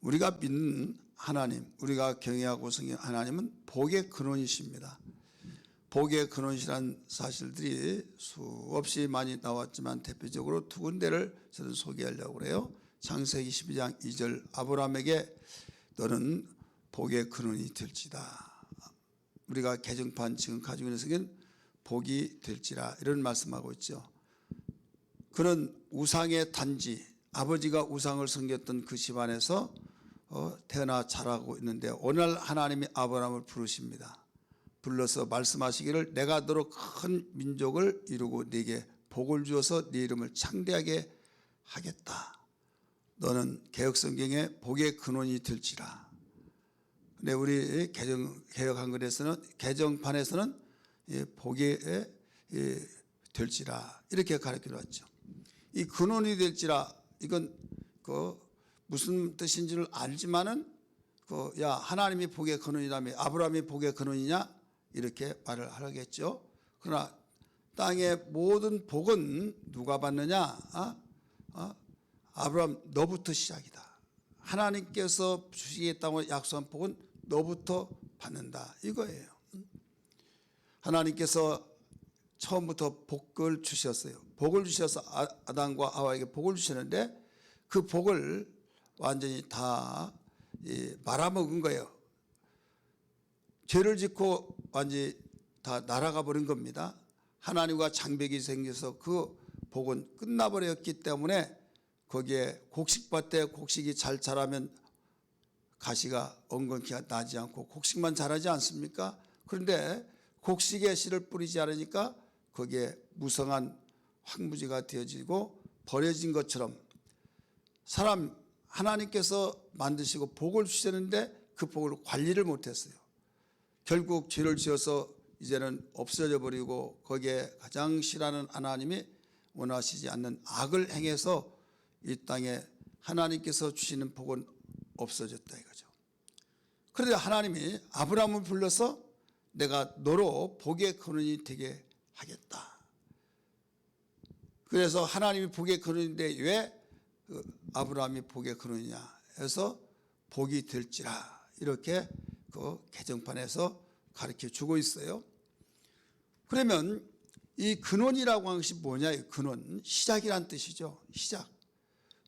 우리가 믿는 하나님, 우리가 경외하고 섬기는 하나님은 복의 근원이십니다. 복의 근원이라는 사실들이 수없이 많이 나왔지만 대표적으로 두 군데를 저는 소개하려고 그래요. 창세기 12장 2절, 아브라함에게 너는 복의 근원이 될지다. 우리가 개정판 지금 가지고 있는 성경은 복이 될지라 이런 말씀하고 있죠. 그런 우상의 단지, 아버지가 우상을 섬겼던 그 집안에서 태어나 자라고 있는데 오늘 하나님이 아브라함을 부르십니다. 불러서 말씀하시기를 내가 너로 큰 민족을 이루고 네게 복을 주어서 네 이름을 창대하게 하겠다. 너는 개혁성경에 복의 근원이 될지라. 근데 우리 개혁 한글에서는 개정판에서는 복이 될지라 이렇게 가르쳐 놨죠. 이 근원이 될지라 이건 무슨 뜻인지를 알지만은 야 하나님이 복의 근원이라며 아브라함이 복의 근원이냐 이렇게 말을 하겠죠. 그러나 땅의 모든 복은 누가 받느냐? 아브라함 너부터 시작이다. 하나님께서 주시겠다고 약속한 복은 너부터 받는다 이거예요. 하나님께서 처음부터 복을 주셨어요. 복을 주셔서 아담과 하와에게 복을 주셨는데 그 복을 완전히 다 말아먹은 거예요. 죄를 짓고 완전히 다 날아가 버린 겁니다. 하나님과 장벽이 생겨서 그 복은 끝나버렸기 때문에 거기에 곡식밭에 곡식이 잘 자라면 가시가 엉겅퀴가 나지 않고 곡식만 자라지 않습니까? 그런데 곡식에 씨를 뿌리지 않으니까 거기에 무성한 황무지가 되어지고 버려진 것처럼 하나님께서 만드시고 복을 주셨는데 그 복을 관리를 못했어요. 결국 죄를 지어서 이제는 없어져 버리고 거기에 가장 싫어하는 하나님이 원하시지 않는 악을 행해서 이 땅에 하나님께서 주시는 복은 없어졌다 이거죠. 그런데 하나님이 아브라함을 불러서 내가 너로 복의 근원이 되게 하겠다. 그래서 하나님이 복의 근원인데 왜 아브라함이 복의 근원이냐 해서 복이 될지라 이렇게 그 개정판에서 가르쳐 주고 있어요. 그러면 이 근원이라고 하는 것이 뭐냐? 이 근원, 시작이란 뜻이죠. 시작.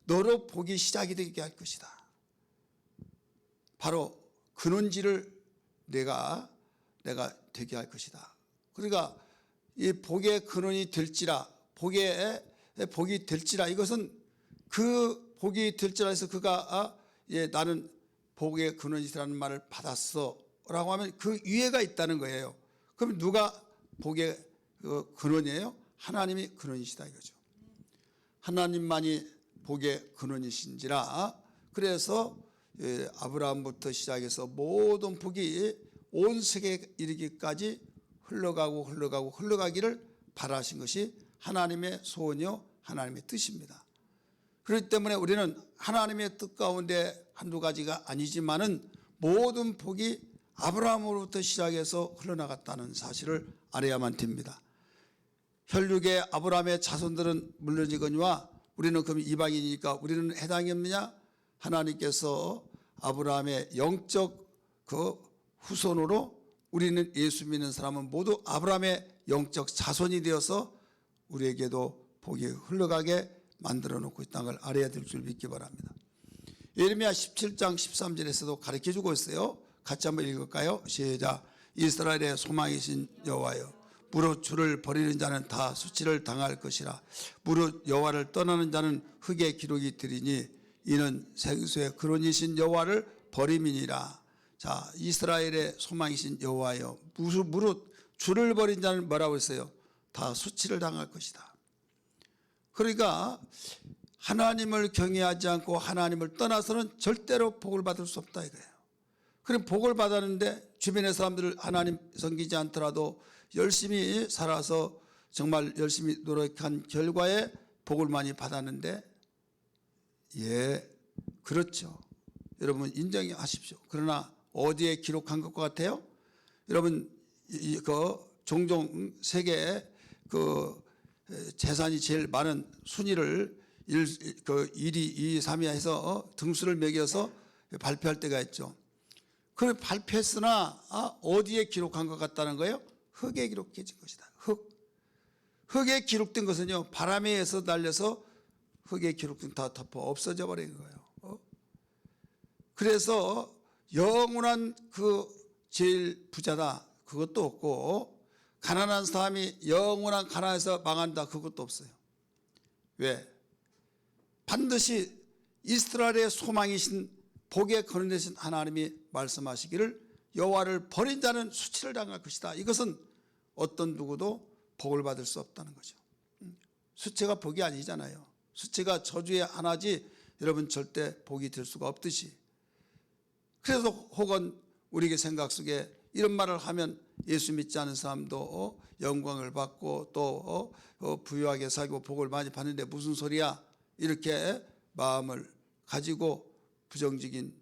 너로 복이 시작이 되게 할 것이다. 바로 근원지를 내가 되게 할 것이다. 그러니까 이 복의 근원이 될지라, 복이 될지라 이것은 그 복이 될지라 해서 그가 나는 복의 근원이라는 말을 받았어 라고 하면 그 위에가 있다는 거예요. 그럼 누가 복의 근원이에요? 하나님이 근원이시다 이거죠. 하나님만이 복의 근원이신지라 그래서 아브라함부터 시작해서 모든 복이 온 세계에 이르기까지 흘러가기를 바라신 것이 하나님의 소원이요 하나님의 뜻입니다. 그렇기 때문에 우리는 하나님의 뜻 가운데 한두 가지가 아니지만은 모든 복이 아브라함으로부터 시작해서 흘러나갔다는 사실을 알아야만 됩니다. 혈육의 아브라함의 자손들은 물론이거니와 우리는 그럼 이방인이니까 우리는 해당이 없느냐? 하나님께서 아브라함의 영적 그 후손으로 우리는 예수 믿는 사람은 모두 아브라함의 영적 자손이 되어서 우리에게도 복이 흘러가게 만들어 놓고 있다는 걸 알아야 될 줄 믿기 바랍니다. 예레미야 17장 13절에서도 가르쳐 주고 있어요. 같이 한번 읽을까요? 시작. 이스라엘의 소망이신 여호와여, 무릇 주를 버리는 자는 다 수치를 당할 것이라. 무릇 여호와를 떠나는 자는 흙의 기록이 되리니 이는 생수의 근원이신 여호와를 버림이니라. 자, 이스라엘의 소망이신 여호와여, 무릇 주를 버린 자는 뭐라고 했어요? 다 수치를 당할 것이다. 그러니까 하나님을 경외하지 않고 하나님을 떠나서는 절대로 복을 받을 수 없다 이거예요. 그럼 복을 받았는데 주변의 사람들을 하나님 섬기지 않더라도 열심히 살아서 정말 열심히 노력한 결과에 복을 많이 받았는데 그렇죠. 여러분 인정하십시오. 그러나 어디에 기록한 것과 같아요? 여러분 종종 세계에 재산이 제일 많은 순위를 1위, 2위, 3위 해서 등수를 매겨서 발표할 때가 있죠. 그걸 발표했으나 어디에 기록한 것 같다는 거예요? 흙에 기록해진 것이다. 흙에 기록된 것은요, 바람에 의해서 날려서 흙에 기록된 다 덮어 없어져 버린 거예요. 그래서 영원한 그 제일 부자다, 그것도 없고, 가난한 사람이 영원한 가난에서 망한다, 그것도 없어요. 왜? 반드시 이스라엘의 소망이신 복에 거론되신 하나님이 말씀하시기를 여호와를 버린 자는 수치를 당할 것이다. 이것은 어떤 누구도 복을 받을 수 없다는 거죠. 수치가 복이 아니잖아요. 수치가 저주의 하나지 여러분 절대 복이 될 수가 없듯이. 그래서 혹은 우리의 생각 속에 이런 말을 하면 예수 믿지 않은 사람도 영광을 받고 또 부유하게 살고 복을 많이 받는데 무슨 소리야, 이렇게 마음을 가지고 부정적인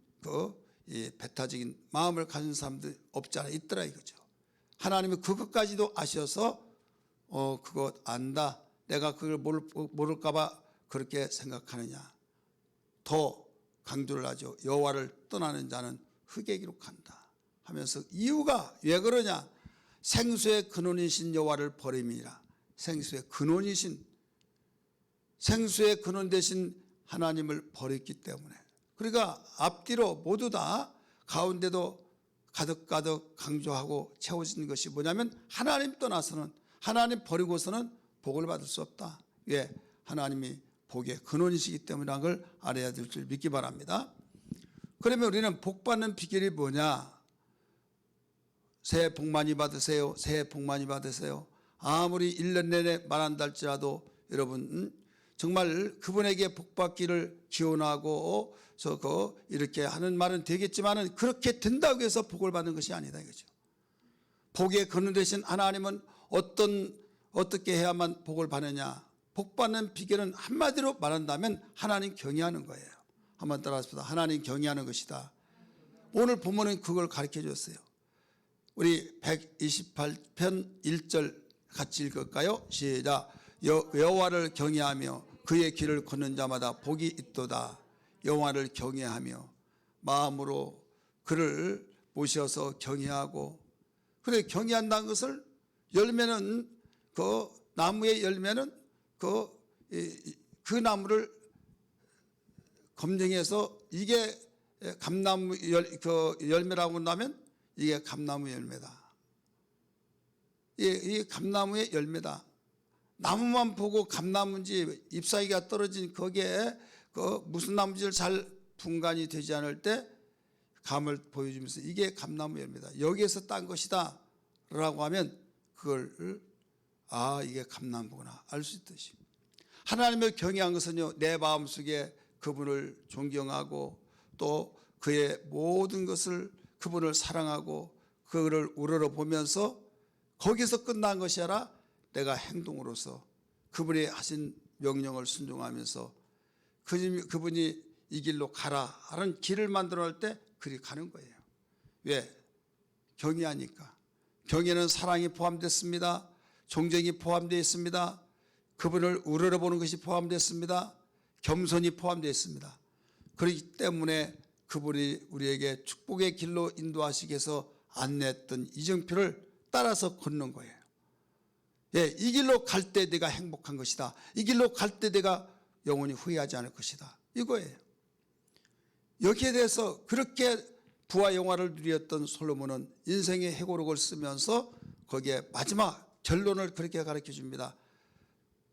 배타적인 마음을 가진 사람들 없지 않아 있더라 이거죠. 하나님이 그것까지도 아셔서 그것 안다, 내가 그걸 모를까 봐 그렇게 생각하느냐, 더 강조를 하죠. 여호와를 떠나는 자는 흙에 기록한다 하면서 이유가 왜 그러냐, 생수의 근원이신 여호와를 버림이라. 생수의 근원이신, 생수의 근원 되신 하나님을 버렸기 때문에. 그러니까 앞뒤로 모두 다 가운데도 가득가득 강조하고 채워진 것이 뭐냐면 하나님 떠나서는, 하나님 버리고서는 복을 받을 수 없다. 왜? 하나님이 복의 근원이시기 때문이라는 걸 알아야 될 줄 믿기 바랍니다. 그러면 우리는 복 받는 비결이 뭐냐? 새해 복 많이 받으세요. 새해 복 많이 받으세요. 아무리 1년 내내 말한다 할지라도 여러분 정말 그분에게 복 받기를 기원하고 이렇게 하는 말은 되겠지만은 그렇게 된다고 해서 복을 받는 것이 아니다 이거죠. 복의 근원 되신 하나님은 어떻게 해야만 복을 받느냐? 복 받는 비결은 한마디로 말한다면 하나님 경외하는 거예요. 한번 따라하십시다. 하나님 경외하는 것이다. 오늘 본문은 그걸 가르쳐 줬어요. 우리 128편 1절 같이 읽을까요? 시작. 여호와를 경외하며 그의 길을 걷는 자마다 복이 있도다. 여호와를 경외하며 마음으로 그를 모셔서 경외하고, 그래 경외한다는 것을 열매는 그 나무의 열매는 그 나무를 검증해서 이게 감나무 열매라고 한다면 이게 감나무 열매다. 이게 감나무의 열매다. 나무만 보고 감나무인지 잎사귀가 떨어진 거기에 무슨 나무인지를 잘 분간이 되지 않을 때 감을 보여주면서 이게 감나무 열매다, 여기에서 딴 것이다 라고 하면 그걸 이게 감나무구나 알 수 있듯이, 하나님을 경외한 것은요, 내 마음속에 그분을 존경하고 또 그의 모든 것을, 그분을 사랑하고 그를 우러러보면서 거기서 끝난 것이 아니라 내가 행동으로서 그분이 하신 명령을 순종하면서 그분이 이 길로 가라 하는 길을 만들어 할 때 그리 가는 거예요. 왜? 경외하니까. 경외는 사랑이 포함됐습니다. 존경이 포함되어 있습니다. 그분을 우러러보는 것이 포함됐습니다. 겸손이 포함되어 있습니다. 그렇기 때문에 그분이 우리에게 축복의 길로 인도하시기 위해서 안내했던 이정표를 따라서 걷는 거예요. 예, 이 길로 갈 때 내가 행복한 것이다. 이 길로 갈 때 내가 영원히 후회하지 않을 것이다. 이거예요. 여기에 대해서 그렇게 부와 영화를 누렸던 솔로몬은 인생의 해고록을 쓰면서 거기에 마지막 결론을 그렇게 가르쳐 줍니다.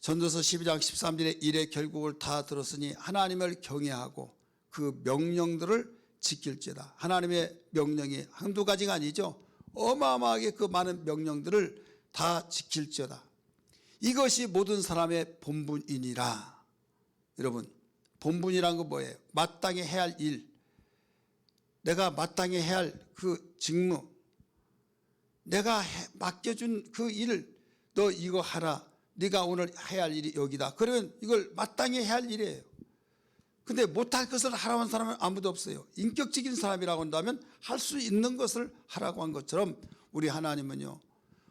전도서 12장 13절에 일의 결국을 다 들었으니 하나님을 경외하고 그 명령들을 지킬지어다. 하나님의 명령이 한두 가지가 아니죠. 어마어마하게 그 많은 명령들을 다 지킬지어다. 이것이 모든 사람의 본분이니라. 여러분, 본분이란 건 뭐예요? 마땅히 해야 할 일, 내가 마땅히 해야 할 그 직무, 내가 맡겨준 그 일을 너 이거 하라, 네가 오늘 해야 할 일이 여기다. 그러면 이걸 마땅히 해야 할 일이에요. 근데 못할 것을 하라고 한 사람은 아무도 없어요. 인격적인 사람이라고 한다면 할 수 있는 것을 하라고 한 것처럼 우리 하나님은요,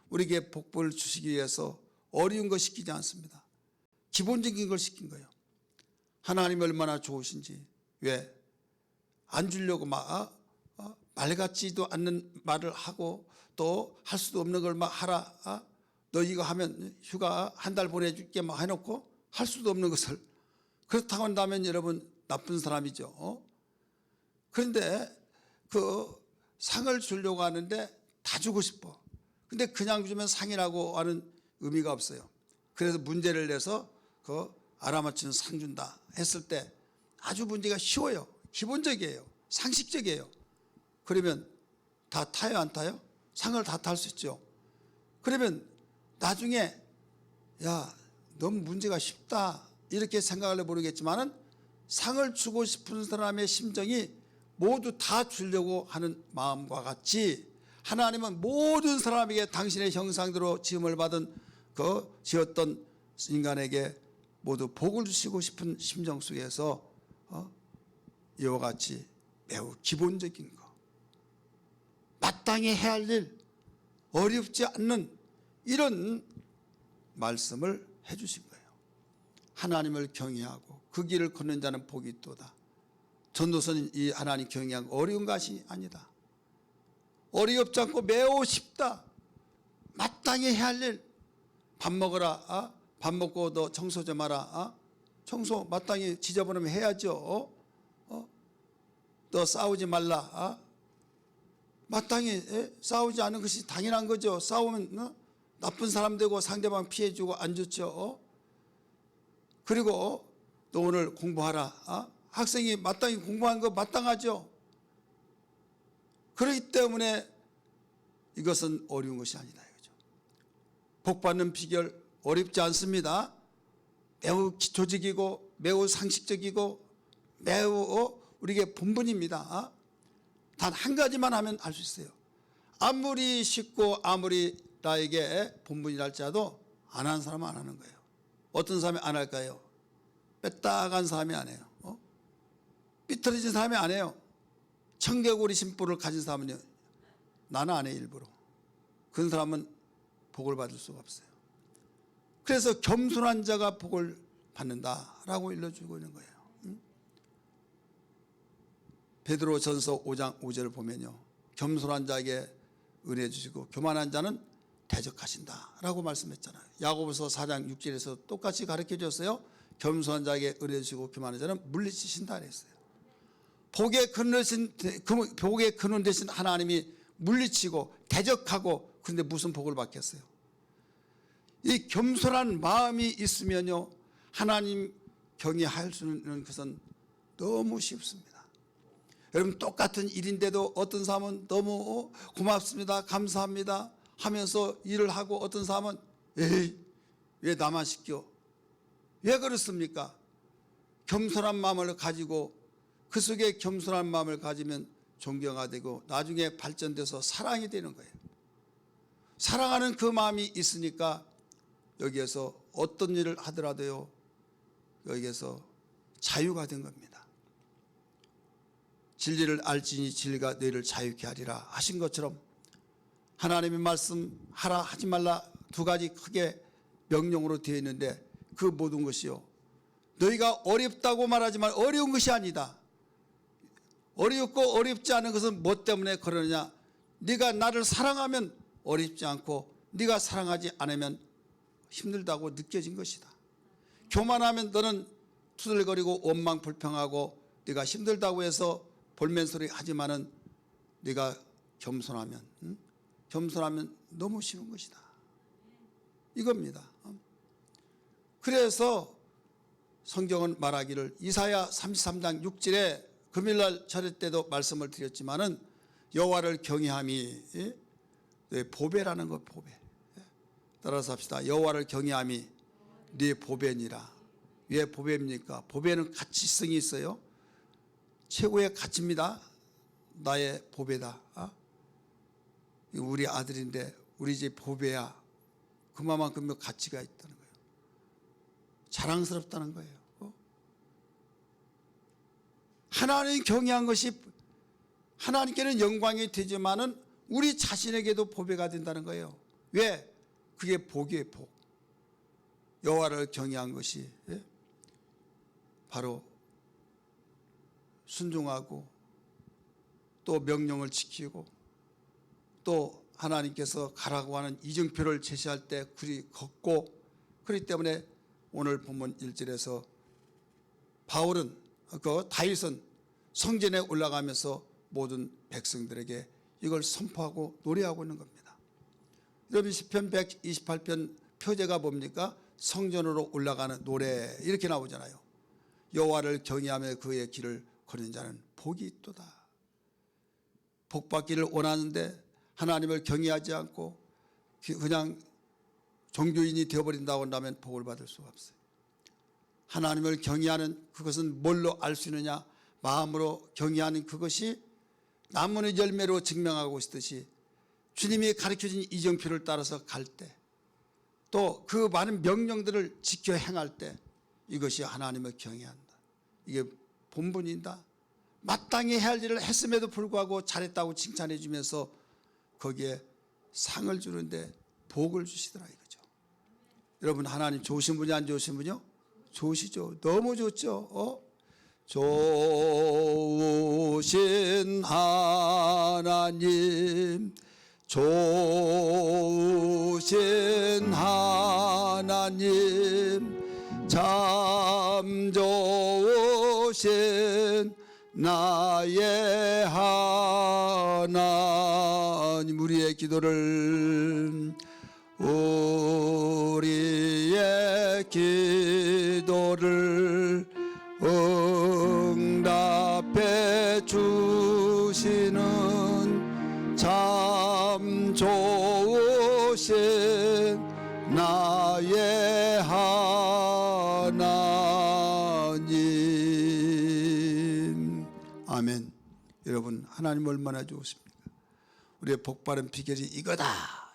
우리에게 복을 주시기 위해서 어려운 거 시키지 않습니다. 기본적인 걸 시킨 거예요. 하나님이 얼마나 좋으신지. 왜? 안 주려고 막 말 같지도 않는 말을 하고 또 할 수도 없는 걸 막 하라. 너 이거 하면 휴가 한 달 보내줄게 막 해놓고 할 수도 없는 것을 그렇다고 한다면 여러분 나쁜 사람이죠. 그런데 그 상을 주려고 하는데 다 주고 싶어. 근데 그냥 주면 상이라고 하는 의미가 없어요. 그래서 문제를 내서 그 알아맞히는 상 준다 했을 때 아주 문제가 쉬워요. 기본적이에요. 상식적이에요. 그러면 다 타요 안 타요? 상을 다 탈 수 있죠. 그러면 나중에 야 너무 문제가 쉽다 이렇게 생각할래 모르겠지만은 상을 주고 싶은 사람의 심정이 모두 다 주려고 하는 마음과 같이 하나님은 모든 사람에게 당신의 형상대로 지음을 받은 그 지었던 인간에게 모두 복을 주시고 싶은 심정 속에서 이와 같이 매우 기본적인 거 마땅히 해야 할 일 어렵지 않는 이런 말씀을 해 주신 거예요. 하나님을 경외하고 그 길을 걷는 자는 복이 있도다. 전도서는 이 하나님 경외하는 어려운 것이 아니다. 어렵지 않고 매우 쉽다. 마땅히 해야 할 일. 밥 먹어라. 밥 먹고 너 청소 좀 하라. 청소 마땅히 지저분하면 해야죠. 너 싸우지 말라. 마땅히 싸우지 않은 것이 당연한 거죠. 싸우면 나쁜 사람 되고 상대방 피해주고 안 좋죠. 그리고 너 오늘 공부하라. 학생이 마땅히 공부하는 거 마땅하죠. 그렇기 때문에 이것은 어려운 것이 아니다 이거죠. 복 받는 비결 어렵지 않습니다. 매우 기초적이고 매우 상식적이고 매우 우리에게 본분입니다. 단 한 가지만 하면 알 수 있어요. 아무리 쉽고 아무리 나에게 본분이랄지라도 안 하는 사람은 안 하는 거예요. 어떤 사람이 안 할까요? 빼딱한 사람이 안 해요. 삐뚤어진 사람이 안 해요. 청개구리 심보를 가진 사람은요, 나는 안 해 일부러. 그런 사람은 복을 받을 수가 없어요. 그래서 겸손한 자가 복을 받는다라고 일러주고 있는 거예요. 베드로전서 5장 5절을 보면요, 겸손한 자에게 은혜 주시고 교만한 자는 대적하신다라고 말씀했잖아요. 야고보서 4장 6절에서 똑같이 가르쳐 줬어요. 겸손한 자에게 은혜 주시고 교만한 자는 물리치신다 그랬어요. 복의 근원 되신 하나님이 물리치고 대적하고, 그런데 무슨 복을 받겠어요? 이 겸손한 마음이 있으면요, 하나님 경외할 수 있는 것은 너무 쉽습니다. 여러분 똑같은 일인데도 어떤 사람은 너무 고맙습니다, 감사합니다 하면서 일을 하고, 어떤 사람은 에이 왜 나만 시켜? 왜 그렇습니까? 겸손한 마음을 가지고, 그 속에 겸손한 마음을 가지면 존경가 되고 나중에 발전돼서 사랑이 되는 거예요. 사랑하는 그 마음이 있으니까 여기에서 어떤 일을 하더라도요, 여기에서 자유가 된 겁니다. 진리를 알지니 진리가 너희를 자유케 하리라 하신 것처럼 하나님의 말씀 하라 하지 말라 두 가지 크게 명령으로 되어 있는데, 그 모든 것이요, 너희가 어렵다고 말하지만 어려운 것이 아니다. 어렵고 어렵지 않은 것은 뭐 때문에 그러느냐? 네가 나를 사랑하면 어렵지 않고 네가 사랑하지 않으면 힘들다고 느껴진 것이다. 교만하면 너는 투덜거리고 원망 불평하고 네가 힘들다고 해서 볼멘소리 하지만은 네가 겸손하면 겸손하면 너무 쉬운 것이다 이겁니다. 그래서 성경은 말하기를, 이사야 33장 6절에 금요일날 차례 때도 말씀을 드렸지만은 여호와를 경외함이 네 보배라는 것. 보배. 따라서 합시다. 여호와를 경외함이 네 보배니라. 왜 보배입니까? 보배는 가치성이 있어요. 최고의 가치입니다. 나의 보배다. 우리 아들인데 우리 집 보배야. 그만큼 가치가 있다는 거예요. 자랑스럽다는 거예요. 하나님 경외한 것이 하나님께는 영광이 되지만은 우리 자신에게도 보배가 된다는 거예요. 왜? 그게 복이에요. 복. 여호와를 경외한 것이 바로 순종하고 또 명령을 지키고 또 하나님께서 가라고 하는 이정표를 제시할 때 그리 걷고, 그렇기 때문에 오늘 본문 1절에서 바울은 다윗은 성전에 올라가면서 모든 백성들에게 이걸 선포하고 노래하고 있는 겁니다. 여러분 시편 128편 표제가 뭡니까? 성전으로 올라가는 노래 이렇게 나오잖아요. 여호와를 경외하며 그의 길을 걸는 자는 복이 있도다. 복받기를 원하는데 하나님을 경외하지 않고 그냥 종교인이 되어버린다고 한다면 복을 받을 수가 없어요. 하나님을 경외하는 그것은 뭘로 알 수 있느냐? 마음으로 경외하는 그것이 나무의 열매로 증명하고 있듯이 주님이 가르쳐준 이정표를 따라서 갈 때, 또 그 많은 명령들을 지켜 행할 때 이것이 하나님을 경외한다. 이게 본분이다. 마땅히 해야 할 일을 했음에도 불구하고 잘했다고 칭찬해 주면서 거기에 상을 주는데 복을 주시더라 이거죠. 여러분 하나님 좋으신 분이 안 좋으신 분이요? 좋으시죠. 너무 좋죠. 좋으신 하나님, 좋으신 하나님, 참 좋으신 나의 하나님. 우리의 기도를 응답해 주시는 참 좋으신 나의 하나님. 아멘. 여러분 하나님 얼마나 좋으십니까? 우리의 복받은 비결이 이거다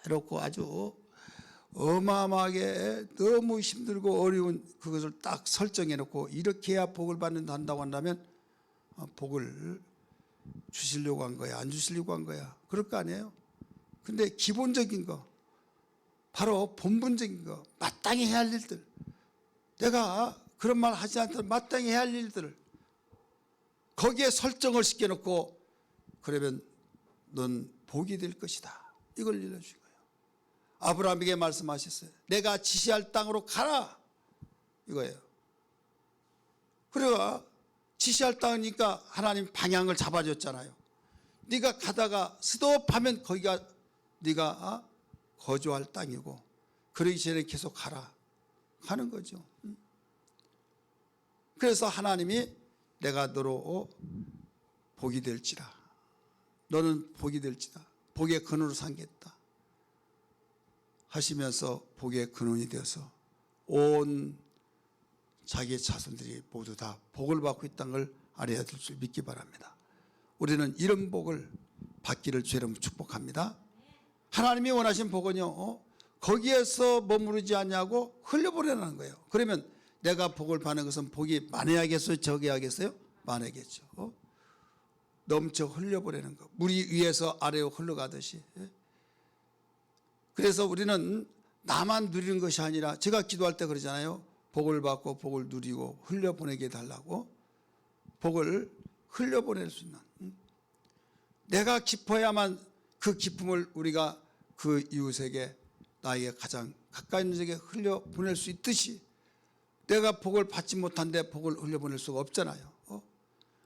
이렇게 아주 어마어마하게 너무 힘들고 어려운 그것을 딱 설정해 놓고 이렇게 해야 복을 받는다고 한다면 복을 주시려고 한 거야, 안 주시려고 한 거야, 그럴 거 아니에요? 근데 기본적인 거, 바로 본분적인 거, 마땅히 해야 할 일들, 내가 그런 말 하지 않더라도 마땅히 해야 할 일들을 거기에 설정을 시켜놓고 그러면 넌 복이 될 것이다, 이걸 일러주신 거예요. 아브라함에게 말씀하셨어요. 내가 지시할 땅으로 가라 이거예요. 그래가 지시할 땅이니까 하나님 방향을 잡아줬잖아요. 네가 가다가 스톱하면 거기가 네가 거주할 땅이고, 그러기 전에 계속 가라 하는 거죠. 그래서 하나님이 내가 너로 복이 될지라, 너는 복이 될지다, 복의 근원으로 삼겠다 하시면서 복의 근원이 되어서 온 자기의 자손들이 모두 다 복을 받고 있다는 걸 알아야 될 줄 믿기 바랍니다. 우리는 이런 복을 받기를 주의 이름으로 축복합니다. 하나님이 원하신 복은요, 거기에서 머무르지 않냐고 흘려보내라는 거예요. 그러면 내가 복을 받는 것은 복이 많아야겠어요, 적어야겠어요? 많아야겠죠. 넘쳐 흘려보내는 거, 물이 위에서 아래로 흘러가듯이. 그래서 우리는 나만 누리는 것이 아니라, 제가 기도할 때 그러잖아요. 복을 받고 복을 누리고 흘려보내게 해달라고. 복을 흘려보낼 수 있는, 내가 기뻐야만 그 기쁨을 우리가 그 이웃에게, 나에게 가장 가까이 있는 자에게 흘려보낼 수 있듯이, 내가 복을 받지 못한데 복을 흘려보낼 수가 없잖아요.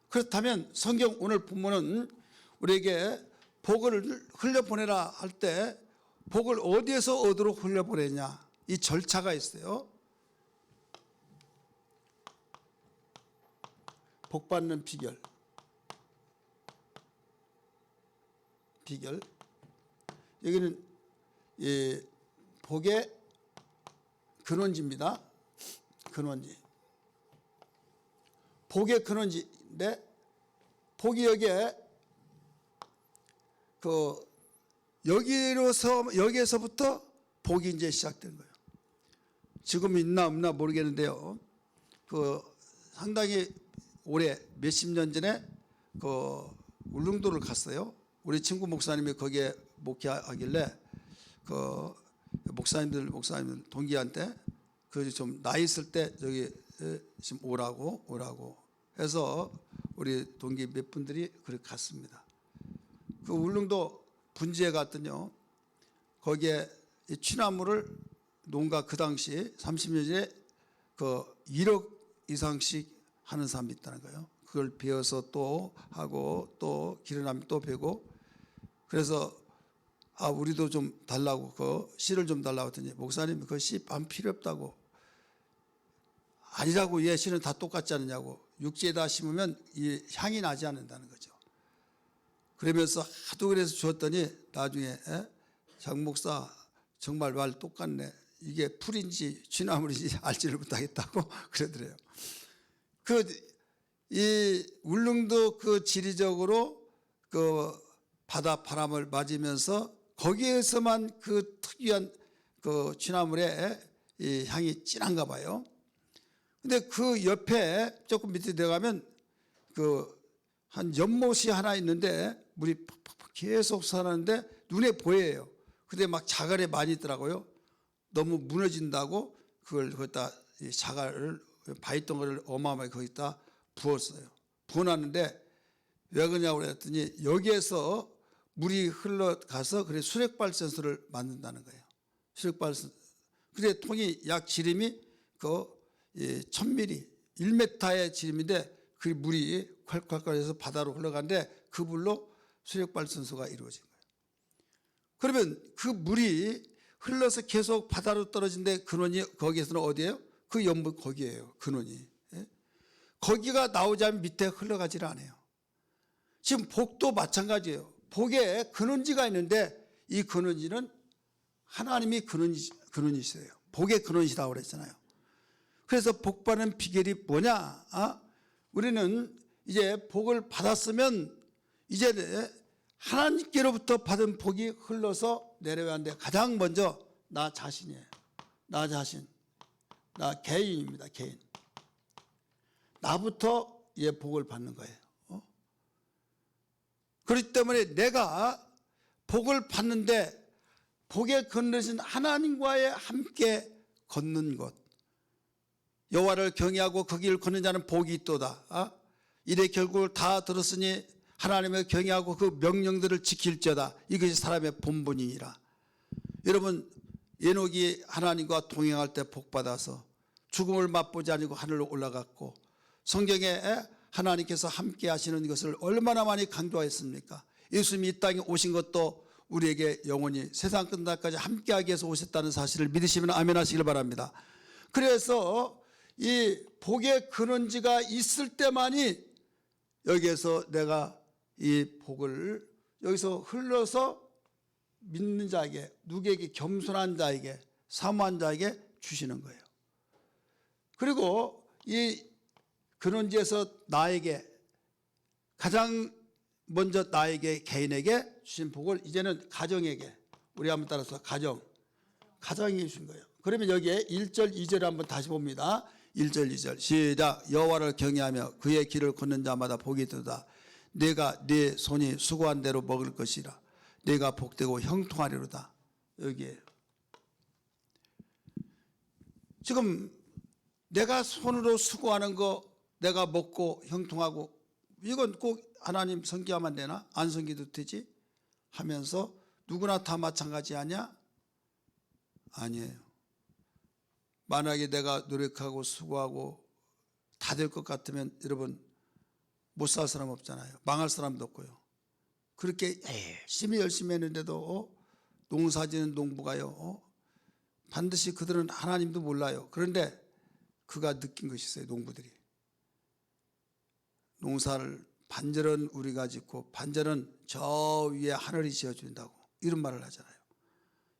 그렇다면 성경 오늘 본문은 우리에게 복을 흘려보내라 할 때 복을 어디에서 어디로 흘려보내냐, 이 절차가 있어요. 복 받는 비결. 여기는 복의 근원지입니다. 근원지. 복의 근원지인데, 복이 여기에서부터 복이 이제 시작된 거예요. 지금 있나 없나 모르겠는데요. 상당히 올해 몇십 년 전에 울릉도를 갔어요. 우리 친구 목사님이 거기에 목회하길래 목사님들 동기한테 좀 나이 있을 때 저기 지금 오라고 해서 우리 동기 몇 분들이 그렇게 갔습니다. 그 울릉도 분지에 갔더니요, 거기에 이 취나무를 농가 그 당시 30년 전에 그 1억 이상씩 하는 사람이 있다는 거예요. 그걸 베어서 또 하고 또 기르나무 또 베고, 그래서 우리도 좀 달라고, 그 씨를 좀 달라고 했더니 목사님 그 씨 안 필요 없다고. 아니라고, 얘 씨는 다 똑같지 않느냐고. 육지에다 심으면 이 향이 나지 않는다는 거죠. 그러면서 하도 그래서 주었더니 나중에 장 목사 정말 말 똑같네. 이게 풀인지 쥐나물인지 알지를 못하겠다고 그러더래요. 이 울릉도 그 지리적으로 그 바다 바람을 맞으면서 거기에서만 그 특이한 그 쥐나물의 이 향이 진한가 봐요. 근데 그 옆에 조금 밑에 들어가면 그 한 연못이 하나 있는데 물이 팍팍팍 계속 솟아나는데 눈에 보여요. 근데 막 자갈이 많이 있더라고요. 너무 무너진다고 그걸 거기다 자갈을 바위덩어리를 어마어마하게 거기다 부었어요. 부어놨는데 왜 그러냐고 그랬더니 여기에서 물이 흘러가서 그래 수력발전소를 만든다는 거예요. 수력발전소. 그래 통이 약 지름이 그 1000mm, 1m의 지름인데 그 물이 콸콸콸 해서 바다로 흘러가는데 그 물로 수력발전소가 이루어진 거예요. 그러면 그 물이 흘러서 계속 바다로 떨어진데 근원이 거기에서는 어디예요? 그 연못 거기에요. 근원이. 거기가 나오자면 밑에 흘러가지를 않아요. 지금 복도 마찬가지예요. 복에 근원지가 있는데 이 근원지는 하나님이 근원이세요. 복의 근원이시라고 그랬잖아요. 그래서 복 받는 비결이 뭐냐? 우리는 이제 복을 받았으면 이제 하나님께로부터 받은 복이 흘러서 내려야 하는데 가장 먼저 나 자신이에요. 나 자신. 나 개인입니다. 개인. 나부터 복을 받는 거예요. 그렇기 때문에 내가 복을 받는데 복에 건너신 하나님과의 함께 걷는 것. 여호와를 경외하고 그 길을 걷는 자는 복이 있도다. 이래 결국을 다 들었으니 하나님을 경외하고 그 명령들을 지킬지어다. 이것이 사람의 본분이니라. 여러분, 에녹이 하나님과 동행할 때 복받아서 죽음을 맛보지 아니고 하늘로 올라갔고, 성경에 하나님께서 함께 하시는 것을 얼마나 많이 강조했습니까? 예수님이 이 땅에 오신 것도 우리에게 영원히 세상 끝날까지 함께하기 위해서 오셨다는 사실을 믿으시면 아멘 하시길 바랍니다. 그래서 이 복의 근원지가 있을 때만이 여기에서 내가 이 복을 여기서 흘러서 믿는 자에게, 누구에게, 겸손한 자에게, 사모한 자에게 주시는 거예요. 그리고 이 근원지에서 나에게, 가장 먼저 나에게, 개인에게 주신 복을 이제는 가정에게, 우리 한번 따라서 가정에게 주신 거예요. 그러면 여기에 1절 2절 한번 다시 봅니다. 1절 2절 시작. 여호와를 경외하며 그의 길을 걷는 자마다 복이 있도다. 내가 네 손이 수고한 대로 먹을 것이라. 내가 복되고 형통하리로다. 여기에요. 지금 내가 손으로 수고하는 거 내가 먹고 형통하고, 이건 꼭 하나님 섬기야만 되나? 안 섬기도 되지? 하면서 누구나 다 마찬가지 아니야? 아니에요. 만약에 내가 노력하고 수고하고 다 될 것 같으면 여러분 못 살 사람 없잖아요. 망할 사람도 없고요. 그렇게 열심히 했는데도 농사지는 농부가요, 반드시 그들은 하나님도 몰라요. 그런데 그가 느낀 것이 있어요. 농부들이 농사를 반절은 우리가 짓고 반절은 저 위에 하늘이 지어준다고 이런 말을 하잖아요.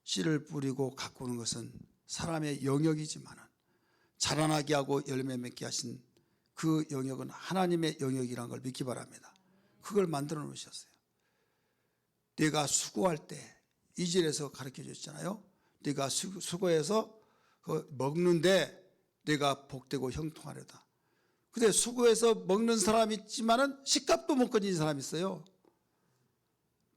씨를 뿌리고 가꾸는 것은 사람의 영역이지만 자라나게 하고 열매 맺게 하신 그 영역은 하나님의 영역이라는 걸 믿기 바랍니다. 그걸 만들어 놓으셨어요. 내가 수고할 때 2절에서 가르쳐 줬잖아요. 네가 수고해서 먹는데 내가 복되고 형통하려다. 근데 수고해서 먹는 사람이 있지만은 식값도 못 거진 사람이 있어요.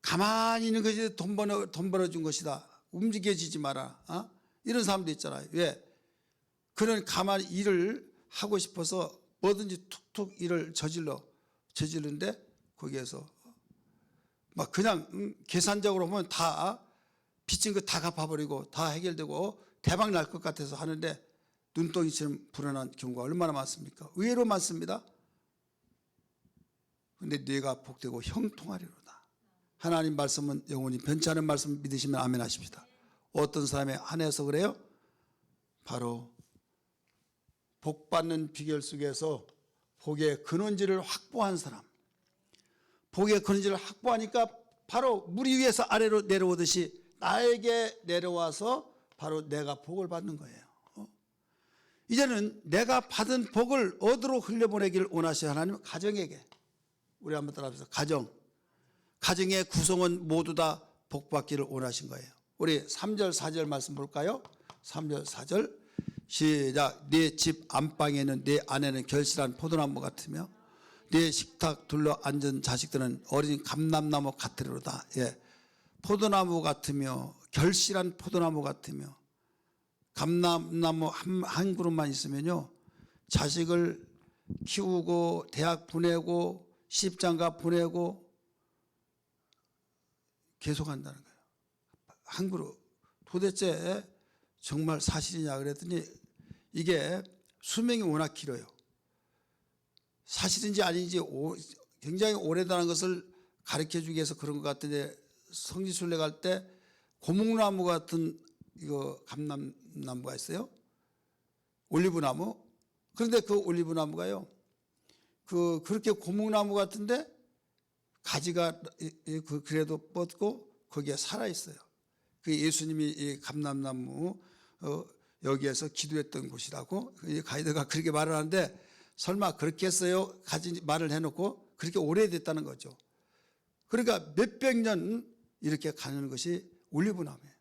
가만히 있는 것이 돈 벌어준 것이다. 움직여지지 마라. 이런 사람도 있잖아요. 왜? 그는 가만히 일을 하고 싶어서 뭐든지 툭툭 일을 저지르는데 거기에서 막 그냥 계산적으로 보면 다 빚진 거 다 갚아버리고 다 해결되고 대박 날 것 같아서 하는데 눈덩이처럼 불어난 경우가 얼마나 많습니까? 의외로 많습니다. 그런데 뇌가 복되고 형통하리로다. 하나님 말씀은 영원히 변치 않은 말씀 믿으시면 아멘 하십시다. 어떤 사람에 한해서 그래요? 바로 복받는 비결 속에서 복의 근원지를 확보한 사람. 복의 근원지를 확보하니까 바로 물 위에서 아래로 내려오듯이 나에게 내려와서 바로 내가 복을 받는 거예요. 이제는 내가 받은 복을 어디로 흘려보내기를 원하시는 하나님? 가정에게. 우리 한번 따라합시다. 가정의 구성원 모두 다 복받기를 원하신 거예요. 우리 3절 4절 말씀 볼까요? 3절 4절 시작. 네 집 안방에는 네 안에는 결실한 포도나무 같으며 네 식탁 둘러 앉은 자식들은 어린 감람나무 같으리로다. 예. 포도나무 같으며 결실한 포도나무 같으며 감람나무 한 그룹만 있으면요 자식을 키우고 대학 보내고 시집장가 보내고 계속한다는 거예요. 한 그룹. 도대체 정말 사실이냐 그랬더니 이게 수명이 워낙 길어요. 사실인지 아닌지 굉장히 오래다는 것을 가르쳐주기 위해서 그런 것 같은데 성지순례 갈 때 고목나무 같은 이거 감람나무가 있어요. 올리브나무. 그런데 그 올리브나무가요. 그렇게 고목나무 같은데 가지가 그래도 뻗고 거기에 살아 있어요. 그 예수님이 이 감람나무 여기에서 기도했던 곳이라고 가이드가 그렇게 말을 하는데 설마 그렇게 했어요? 가지 말을 해놓고 그렇게 오래됐다는 거죠. 그러니까 몇백 년 이렇게 가는 것이 올리브나무예요.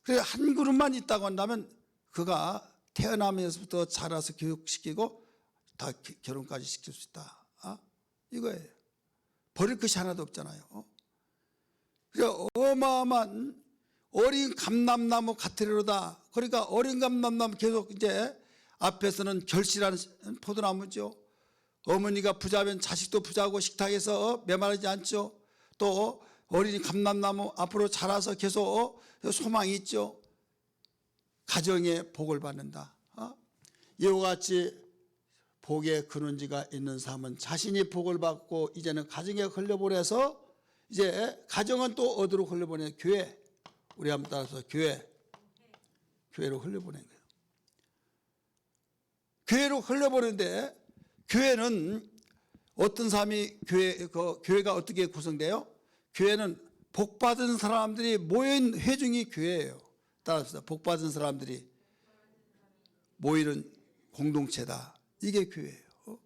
그래서 한 그룹만 있다고 한다면 그가 태어나면서부터 자라서 교육시키고 다 결혼까지 시킬 수 있다. 이거예요. 버릴 것이 하나도 없잖아요. 그러니까 어마어마한 어린 감람나무 같으리로다. 그러니까 어린 감람나무 계속 이제 앞에서는 결실한 포도나무죠. 어머니가 부자면 자식도 부자고 식탁에서 메마르지 않죠. 또 어린 감람나무 앞으로 자라서 계속 소망이 있죠. 가정에 복을 받는다. 이와 같이 복의 근원지가 있는 사람은 자신이 복을 받고 이제는 가정에 흘려보내서 이제 가정은 또 어디로 흘려보내? 교회. 우리 한번 따라서 교회로 흘려보낸 거예요. 교회로 흘려보내는데 교회는 어떤 사람이 교회가 어떻게 구성돼요? 교회는 복받은 사람들이 모인 회중이 교회예요. 따라서 복받은 사람들이 모이는 공동체다. 이게 교회예요.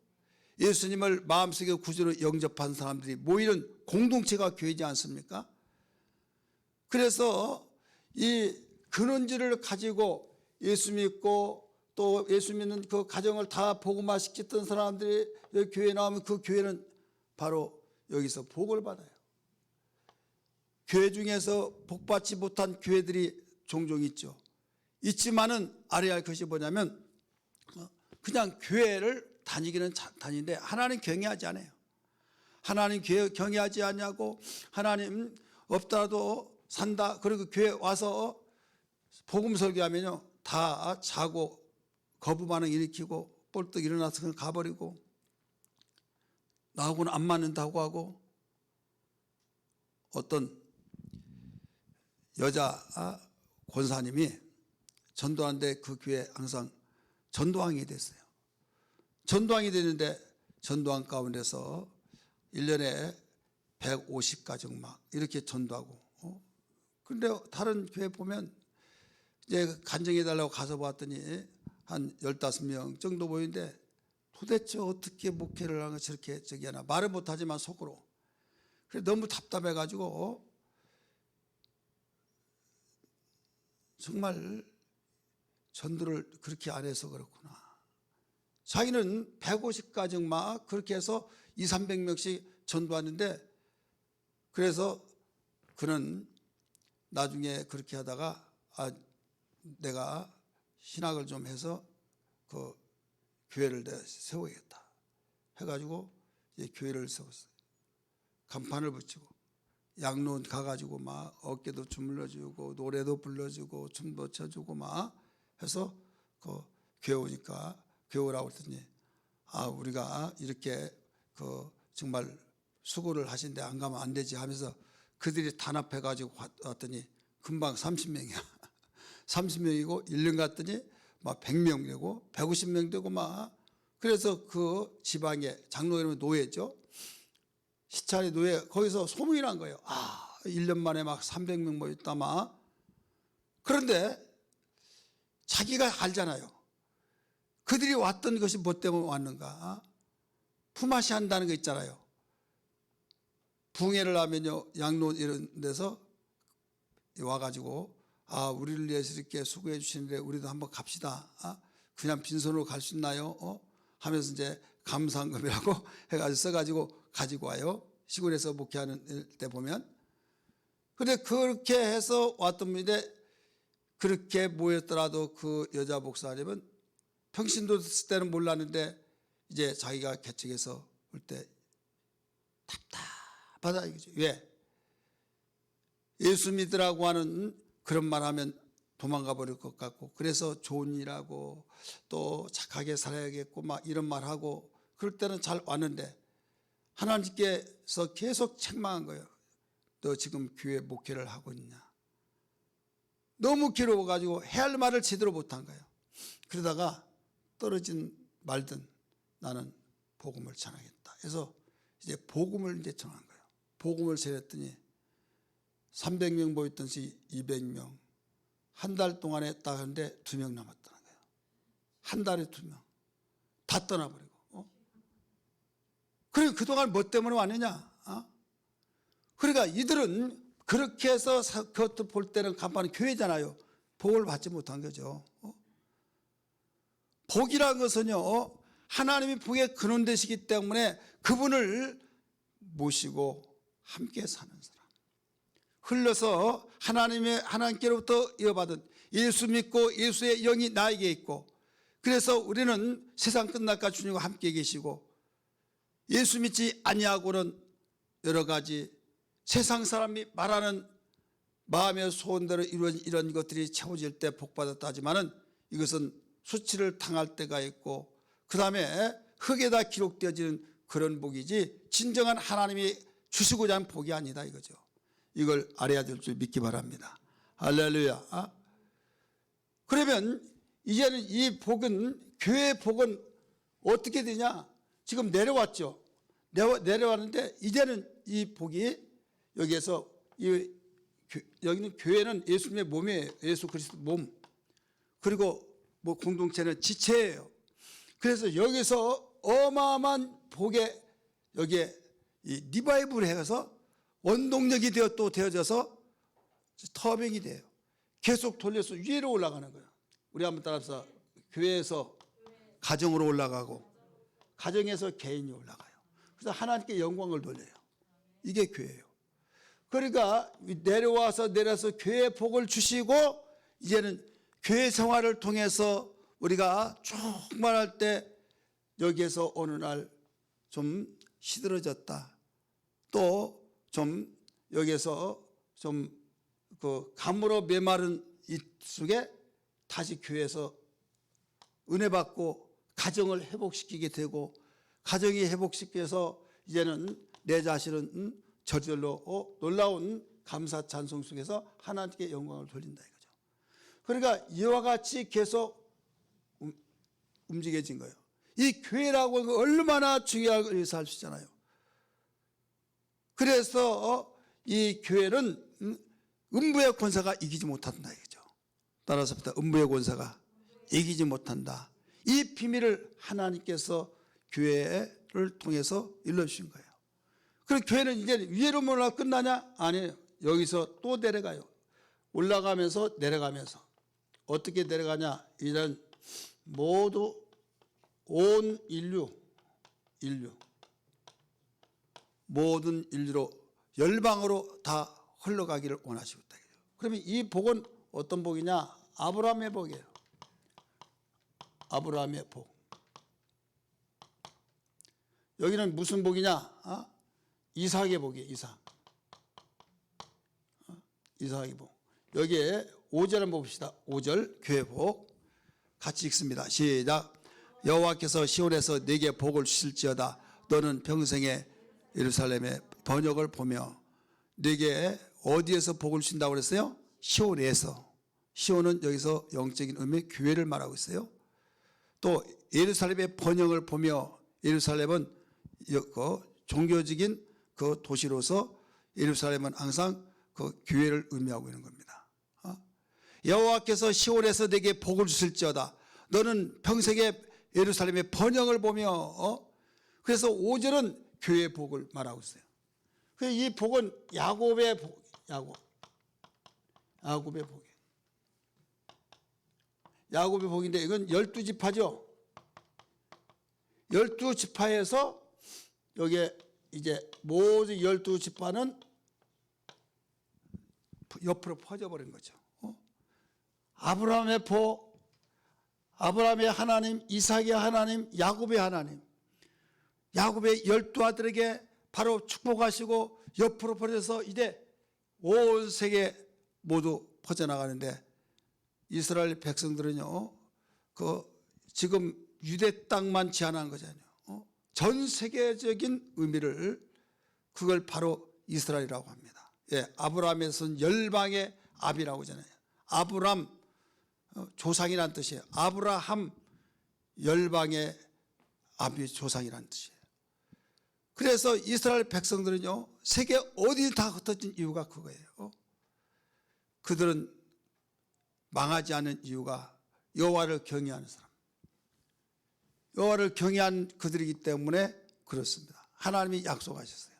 예수님을 마음속에 구주로 영접한 사람들이 모이는 공동체가 교회지 않습니까? 그래서 이 근원지를 가지고 예수 믿고 또 예수 믿는 그 가정을 다 복음화시켰던 사람들이 여기 교회에 나오면 그 교회는 바로 여기서 복을 받아요. 교회 중에서 복받지 못한 교회들이 종종 있죠. 있지만은 알아야 할 것이 뭐냐면 그냥 교회를 다니기는 다니는데 하나님 경외하지 않아요. 하나님 경외하지 않냐고 하나님 없더라도 산다. 그리고 교회 와서 복음 설교하면요 다 자고 거부 반응 일으키고 뻘떡 일어나서 그냥 가버리고 나하고는 안 맞는다고 하고 어떤 여자 권사님이 전도하는데 그 교회 항상 전도왕이 됐어요. 전도왕이 되는데 전도왕 가운데서 1년에 150가정 막 이렇게 전도하고 그런데 다른 교회 보면 이제 간증해달라고 가서 봤더니 한 15명 정도 보이는데 도대체 어떻게 목회를 하는 거 저렇게 저기 하나 말은 못하지만 속으로 그래 너무 답답해가지고 정말 전도를 그렇게 안 해서 그렇구나. 자기는 150가정 막 그렇게 해서 200~300명씩 전도하는데 그래서 그는 나중에 그렇게 하다가 내가 신학을 좀 해서 그 교회를 세워야겠다 해가지고 이제 교회를 세웠어요. 간판을 붙이고 양로원 가가지고 막 어깨도 주물러주고 노래도 불러주고 춤도 춰주고 막 해서 그 교회 오니까 교회 오라고 했더니 우리가 이렇게 그 정말 수고를 하신데 안 가면 안 되지 하면서 그들이 단합해가지고 왔더니 금방 30명이야. 30명이고 1년 갔더니 막 100명 되고 150명 되고 막 그래서 그 지방에 장로 이름은 노예죠. 시찰의 노예 거기서 소문이 난 거예요. 1년 만에 막 300명 모였다 막. 그런데 자기가 알잖아요. 그들이 왔던 것이 뭐 때문에 왔는가? 품앗이 한다는 거 있잖아요. 붕해를 하면요 양로 이런 데서 와가지고 우리를 위해서 이렇게 수고해 주시는데 우리도 한번 갑시다. 그냥 빈손으로 갈 수 있나요? 하면서 이제 감사한금이라고 해가지고 써가지고 가지고 와요. 시골에서 목회하는 때 보면. 근데 그렇게 해서 왔던 분인데 그렇게 모였더라도 그 여자 목사님은 평신도 쓸 때는 몰랐는데 이제 자기가 개척해서 올 때 답답하다 이거죠. 왜? 예수 믿으라고 하는 그런 말 하면 도망가 버릴 것 같고 그래서 좋은 일하고 또 착하게 살아야겠고 막 이런 말하고 그럴 때는 잘 왔는데 하나님께서 계속 책망한 거예요. 너 지금 교회 목회를 하고 있냐. 너무 괴로워가지고 해야 할 말을 제대로 못한 거예요. 그러다가 떨어진 말든 나는 복음을 전하겠다. 그래서 이제 복음을 이제 전한 거예요. 복음을 전했더니 300명 모였던 시 200명. 한 달 동안에 딱 하는데 2명 남았다는 거예요. 한 달에 2명. 다 떠나버리고. 그리고 그동안 뭐 때문에 왔느냐? 그러니까 이들은 그렇게 해서 그것도 볼 때는 간판은 교회잖아요. 복을 받지 못한 거죠. 복이라는 것은요, 하나님이 복의 근원 되시기 때문에 그분을 모시고 함께 사는 사람. 흘러서 하나님께로부터 이어받은 예수 믿고 예수의 영이 나에게 있고 그래서 우리는 세상 끝날까지 주님과 함께 계시고 예수 믿지 아니하고는 여러 가지 세상 사람이 말하는 마음의 소원대로 이루어진 이런 것들이 채워질 때 복받았다 하지만은 이것은 수치를 당할 때가 있고 그 다음에 흙에다 기록되어지는 그런 복이지 진정한 하나님이 주시고자 하는 복이 아니다 이거죠. 이걸 알아야 될 줄 믿기 바랍니다. 할렐루야. 그러면 이제는 이 복은 교회의 복은 어떻게 되냐? 지금 내려왔죠. 내려왔는데 이제는 이 복이 여기에서 여기는 교회는 예수님의 몸이에요. 예수 그리스도 몸. 그리고 뭐 공동체는 지체예요. 그래서 여기서 어마어마한 복에 여기에 이 리바이브를 해서 원동력이 되어져서 터빙이 돼요. 계속 돌려서 위로 올라가는 거예요. 우리 한번 따라서 교회에서 가정으로 올라가고 가정에서 개인이 올라가요. 그래서 하나님께 영광을 돌려요. 이게 교회예요. 그러니까 내려서 교회에 복을 주시고 이제는 교회 생활을 통해서 우리가 충만할 때 여기에서 어느 날 좀 시들어졌다. 또 좀 여기에서 좀 그 감으로 메마른 이 속에 다시 교회에서 은혜 받고 가정을 회복시키게 되고 가정이 회복시켜서 이제는 내 자신은 저절로 놀라운 감사 찬송 속에서 하나님께 영광을 돌린다 이거죠. 그러니까 이와 같이 계속 움직여진 거예요. 이 교회라고 하는 거 얼마나 중요하게 할 수 있잖아요. 그래서 이 교회는 음부의 권세가 이기지 못한다 이거죠. 따라서 음부의 권세가 이기지 못한다. 이 비밀을 하나님께서 교회를 통해서 일러주신 거예요. 그리고 교회는 이제 위로 올라가 끝나냐? 아니에요. 여기서 또 내려가요. 올라가면서 내려가면서. 어떻게 내려가냐? 이런 모두 온 인류 모든 인류로 열방으로 다 흘러가기를 원하시고 있다. 그러면 이 복은 어떤 복이냐? 아브라함의 복이에요. 아브라함의 복. 여기는 무슨 복이냐? 이삭의 복이에요. 이삭. 이삭의 복. 여기에 5절 한번 봅시다. 5절 교회 복 같이 읽습니다. 시작. 여호와께서 시온에서 네게 복을 주실지어다. 너는 평생에 예루살렘의 번역을 보며. 네게 어디에서 복을 주신다고 그랬어요? 시온에서. 시온은 여기서 영적인 의미의 교회를 말하고 있어요. 또 예루살렘의 번영을 보며, 예루살렘은 종교적인 그 도시로서 예루살렘은 항상 그 교회를 의미하고 있는 겁니다. 여호와께서 시온에서 내게 복을 주실지어다. 너는 평생에 예루살렘의 번영을 보며. 그래서 5절은 교회의 복을 말하고 있어요. 이 복은 야곱의 복, 야곱의 복이에요. 야곱의 복인데 이건 12지파죠. 12지파에서 여기에 이제 모든 12지파는 옆으로 퍼져버린 거죠. 아브라함의 복, 아브라함의 하나님, 이삭의 하나님, 야곱의 하나님. 야곱의 12아들에게 바로 축복하시고 옆으로 퍼져서 이제 온 세계 모두 퍼져나가는데, 이스라엘 백성들은요, 지금 유대 땅만 제한한 거잖아요. 전 세계적인 의미를, 그걸 바로 이스라엘이라고 합니다. 예, 아브라함에서는 열방의 아비라고 하잖아요. 아브람, 조상이란 뜻이에요. 아브라함, 열방의 아비, 조상이란 뜻이에요. 그래서 이스라엘 백성들은요, 세계 어디 다 흩어진 이유가 그거예요. 그들은 망하지 않은 이유가 여호와를 경외하는 사람, 여호와를 경외한 그들이기 때문에 그렇습니다. 하나님이 약속하셨어요.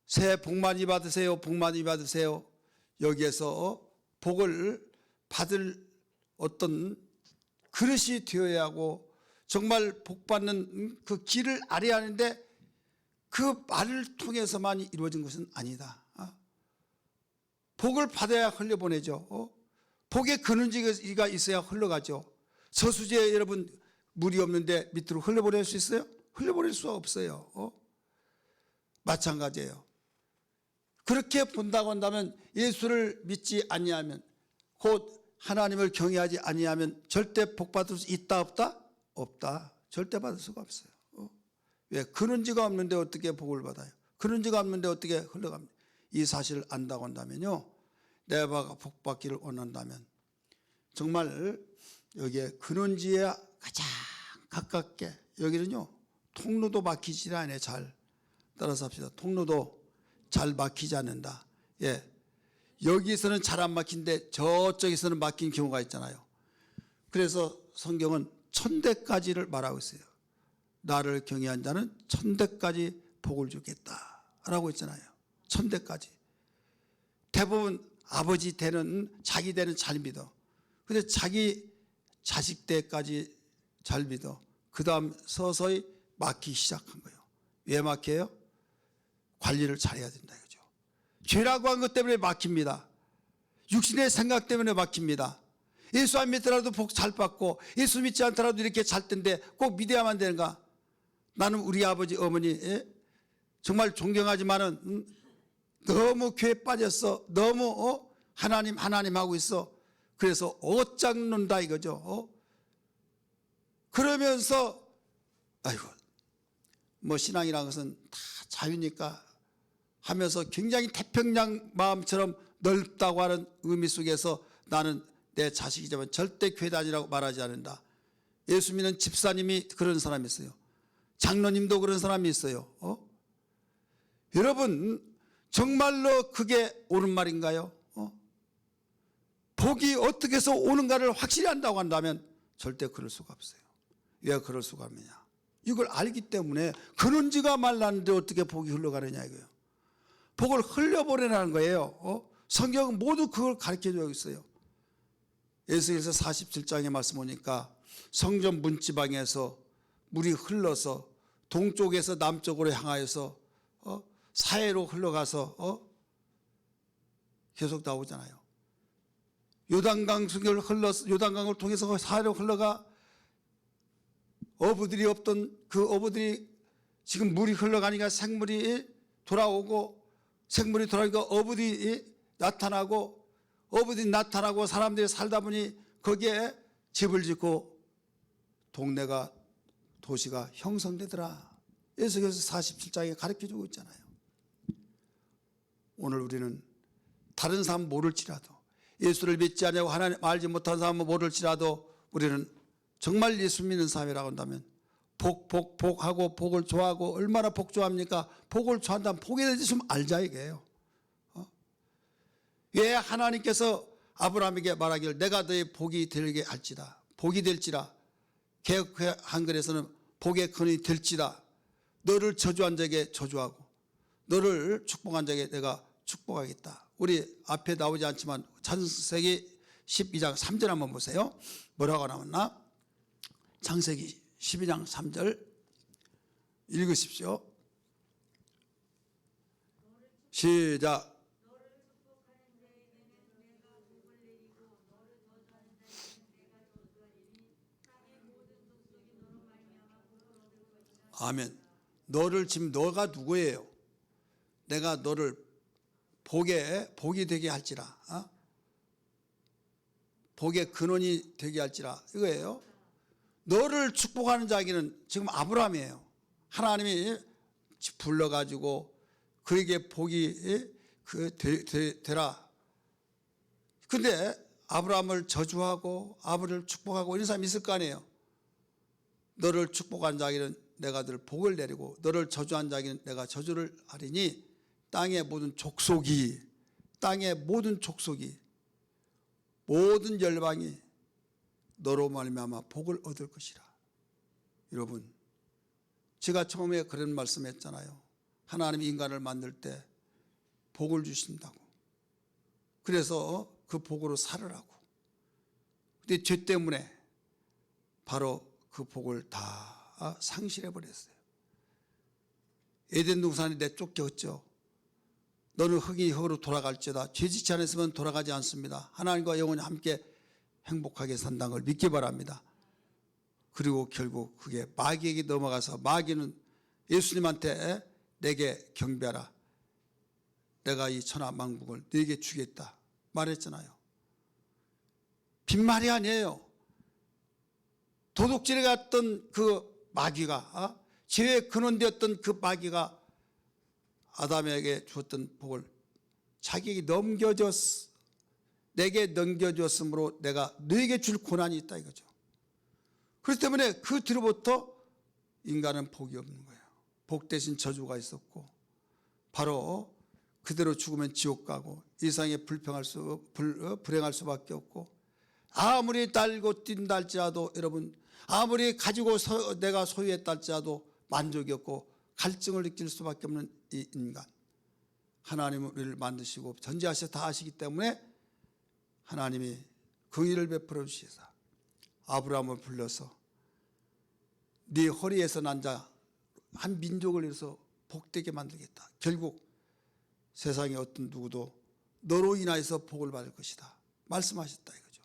새해 복 많이 받으세요, 복 많이 받으세요. 여기에서 복을 받을 어떤 그릇이 되어야 하고, 정말 복받는 그 길을 알아야 하는데, 그 말을 통해서만 이루어진 것은 아니다. 복을 받아야 흘려보내죠. 복의 근원지가 있어야 흘러가죠. 저수지에 여러분 물이 없는데 밑으로 흘려보낼 수 있어요? 흘려보낼 수가 없어요. 마찬가지예요. 그렇게 본다고 한다면, 예수를 믿지 아니하면, 곧 하나님을 경외하지 아니하면 절대 복 받을 수 있다 없다? 없다. 절대 받을 수가 없어요. 왜? 근원지가 없는데 어떻게 복을 받아요? 근원지가 없는데 어떻게 흘러갑니까? 이 사실을 안다고 한다면요, 내가 복 받기를 원한다면 정말 여기에 근원지에 가장 가깝게, 여기는요 통로도 막히지 않아요. 잘 따라서 합시다. 통로도 잘 막히지 않는다. 예, 여기서는 잘 안 막힌데 저쪽에서는 막힌 경우가 있잖아요. 그래서 성경은 천대까지를 말하고 있어요. 나를 경외한 자는 천대까지 복을 주겠다라고 했잖아요. 천대까지. 대부분 아버지 되는, 자기 되는 잘 믿어. 근데 자기 자식 때까지 잘 믿어. 그 다음 서서히 막히기 시작한 거예요. 왜 막혀요? 관리를 잘해야 된다 이거죠. 죄라고 한 것 때문에 막힙니다. 육신의 생각 때문에 막힙니다. 예수 안 믿더라도 복 잘 받고, 예수 믿지 않더라도 이렇게 잘 텐데 꼭 믿어야만 되는가? 나는 우리 아버지 어머니 정말 존경하지만은 너무 교회 빠졌어. 너무 하나님 하고 있어. 그래서 어짱는다 이거죠. 그러면서 아이고 뭐 신앙이라는 것은 다 자유니까 하면서 굉장히 태평양 마음처럼 넓다고 하는 의미 속에서 나는 내 자식이지만 절대 교회 다니라고 말하지 않는다. 예수 믿는 집사님이 그런 사람이 있어요. 장로님도 그런 사람이 있어요. 여러분 정말로 그게 옳은 말인가요? 복이 어떻게 해서 오는가를 확실히 안다고 한다면 절대 그럴 수가 없어요. 왜 그럴 수가 없느냐? 이걸 알기 때문에 근원지가 말랐는데 어떻게 복이 흘러가느냐 이거예요. 복을 흘려보내라는 거예요. 성경은 모두 그걸 가르쳐주고 있어요. 에스겔서 47장의 말씀 보니까 성전 문지방에서 물이 흘러서 동쪽에서 남쪽으로 향하여서 사해로 흘러가서 계속 나오잖아요. 요단강을 통해서 사해로 흘러가 어부들이 없던 그 어부들이 지금 물이 흘러가니까 생물이 돌아오고 생물이 돌아오니까 어부들이 나타나고 사람들이 살다 보니 거기에 집을 짓고 동네가 도시가 형성되더라. 에스겔서 47장에 가르쳐주고 있잖아요. 오늘 우리는 다른 사람 모를지라도, 예수를 믿지 않냐고 하나님 알지 못한 사람은 모를지라도, 우리는 정말 예수 믿는 사람이라고 한다면 복하고 복을 좋아하고, 얼마나 복 좋아합니까? 복을 좋아한다면 복에 대해서 좀 알자 이게요. 왜 하나님께서 아브라함에게 말하기를 내가 너의 복이 되게 할지라, 복이 될지라, 개역 한글에서는 복의 근원이 될지라, 너를 저주한 자에게 저주하고 너를 축복한 자에게 내가 축복하겠다. 우리 앞에 나오지 않지만 창세기 12장 3절 한번 보세요. 뭐라고 나왔나? 창세기 12장 3절 읽으십시오. 시작. 아멘. 너를, 지금 너가 누구예요? 내가 너를 복이 되게 할지라, 복의 근원이 되게 할지라, 이거예요. 너를 축복하는 자에게는 지금 아브라함이에요. 하나님이 불러가지고 그에게 복이 되라. 근데 아브라함을 저주하고 아브를 축복하고 이런 사람이 있을 거 아니에요. 너를 축복한 자에게는 내가 늘 복을 내리고 너를 저주한 자에게는 내가 저주를 하리니 땅의 모든 족속이, 모든 열방이 너로 말미암아 복을 얻을 것이라. 여러분, 제가 처음에 그런 말씀했잖아요. 하나님이 인간을 만들 때 복을 주신다고. 그래서 그 복으로 살으라고. 근데 죄 때문에 바로 그 복을 다 상실해 버렸어요. 에덴 동산이 내쫓겼죠. 너는 흙이 흙으로 돌아갈지어다. 죄짓지 않았으면 돌아가지 않습니다. 하나님과 영원히 함께 행복하게 산다는 걸 믿기 바랍니다. 그리고 결국 그게 마귀에게 넘어가서, 마귀는 예수님한테 내게 경배하라, 내가 이 천하만국을 너에게 주겠다 말했잖아요. 빈말이 아니에요. 도둑질에 갔던 그 마귀가, 죄의 근원되었던 그 마귀가 아담에게 주었던 복을 자기에게 내게 넘겨줬으므로 내가 너에게 줄 권한이 있다 이거죠. 그렇기 때문에 그 뒤로부터 인간은 복이 없는 거예요. 복 대신 저주가 있었고, 바로 그대로 죽으면 지옥 가고 이 세상에 불행할 수밖에 없고, 아무리 달고 뛴다 할지라도, 여러분, 아무리 가지고 내가 소유했다 할지라도 만족이 없고 갈증을 느낄 수밖에 없는 이 인간. 하나님은 우리를 만드시고 전지하셔 다 아시기 때문에 하나님이 긍휼을 베풀어 주시사 아브라함을 불러서 네 허리에서 난 자 한 민족을 위해서 복되게 만들겠다. 결국 세상에 어떤 누구도 너로 인하여서 복을 받을 것이다 말씀하셨다 이거죠.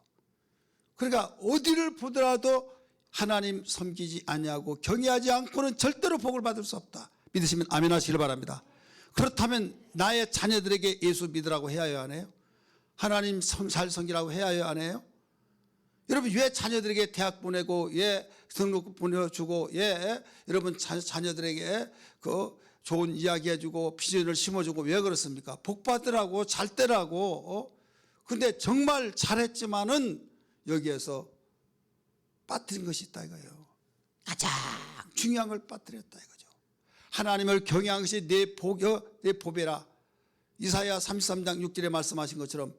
그러니까 어디를 보더라도 하나님 섬기지 아니하고 경외하지 않고는 절대로 복을 받을 수 없다. 믿으시면 아멘 하시길 바랍니다. 그렇다면 나의 자녀들에게 예수 믿으라고 해야 안 해요? 하나님 잘 섬기라고 해야 안 해요? 여러분, 왜 자녀들에게 대학 보내고, 왜 등록금 보내주고, 왜 여러분 자녀들에게 그 좋은 이야기 해주고 비전을 심어주고 왜 그렇습니까? 복 받으라고, 잘 되라고. 근데 정말 잘했지만은 여기에서 빠뜨린 것이 있다 이거예요. 가장 중요한 걸 빠뜨렸다 이거죠. 하나님을 경외한 것이 내 보배라. 이사야 33장 6절에 말씀하신 것처럼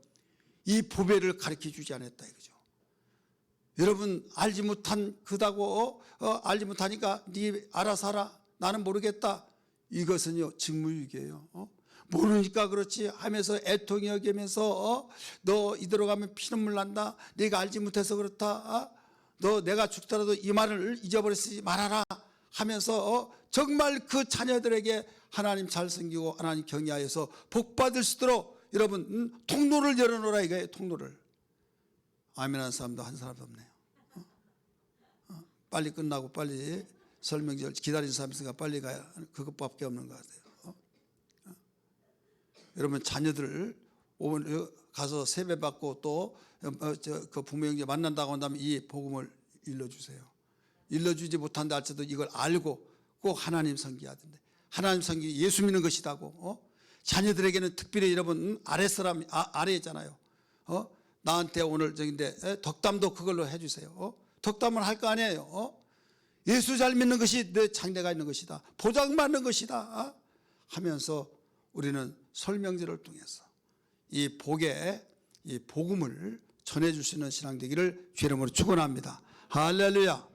이 보배를 가르쳐 주지 않았다 이거죠. 여러분, 알지 못한 그다고 알지 못하니까 네 알아서 하라, 나는 모르겠다, 이것은요 직무유기예요. 모르니까 그렇지 하면서 애통이 여기면서 너 이대로 가면 피눈물 난다, 네가 알지 못해서 그렇다, 너 내가 죽더라도 이 말을 잊어버리지 말아라 하면서 정말 그 자녀들에게 하나님 잘 섬기고 하나님 경외하여서 복 받을 수 있도록 여러분 통로를 열어놓으라 이거예요. 통로를. 아멘 하는 사람도 한 사람도 없네요. 빨리 끝나고 빨리 설명절 기다리는 사람이 있으니까 빨리 가야, 그것밖에 없는 것 같아요. 여러분 자녀들을 오늘 가서 세배 받고 또 그 부모 형제 만난다고 한다면 이 복음을 일러주세요. 일러주지 못한다 할지라도 이걸 알고 꼭 하나님 섬기해야 된다. 하나님 섬기 예수 믿는 것이다고. 자녀들에게는 특별히 여러분 아랫사람 아래잖아요. 나한테 오늘 저긴데 덕담도 그걸로 해주세요. 덕담을 할 거 아니에요. 예수 잘 믿는 것이 내 장래가 있는 것이다. 보장받는 것이다 하면서 우리는 설명제를 통해서 이 복의 이 복음을 전해줄 수 있는 신앙 되기를 주의 이름으로 축원합니다. 할렐루야.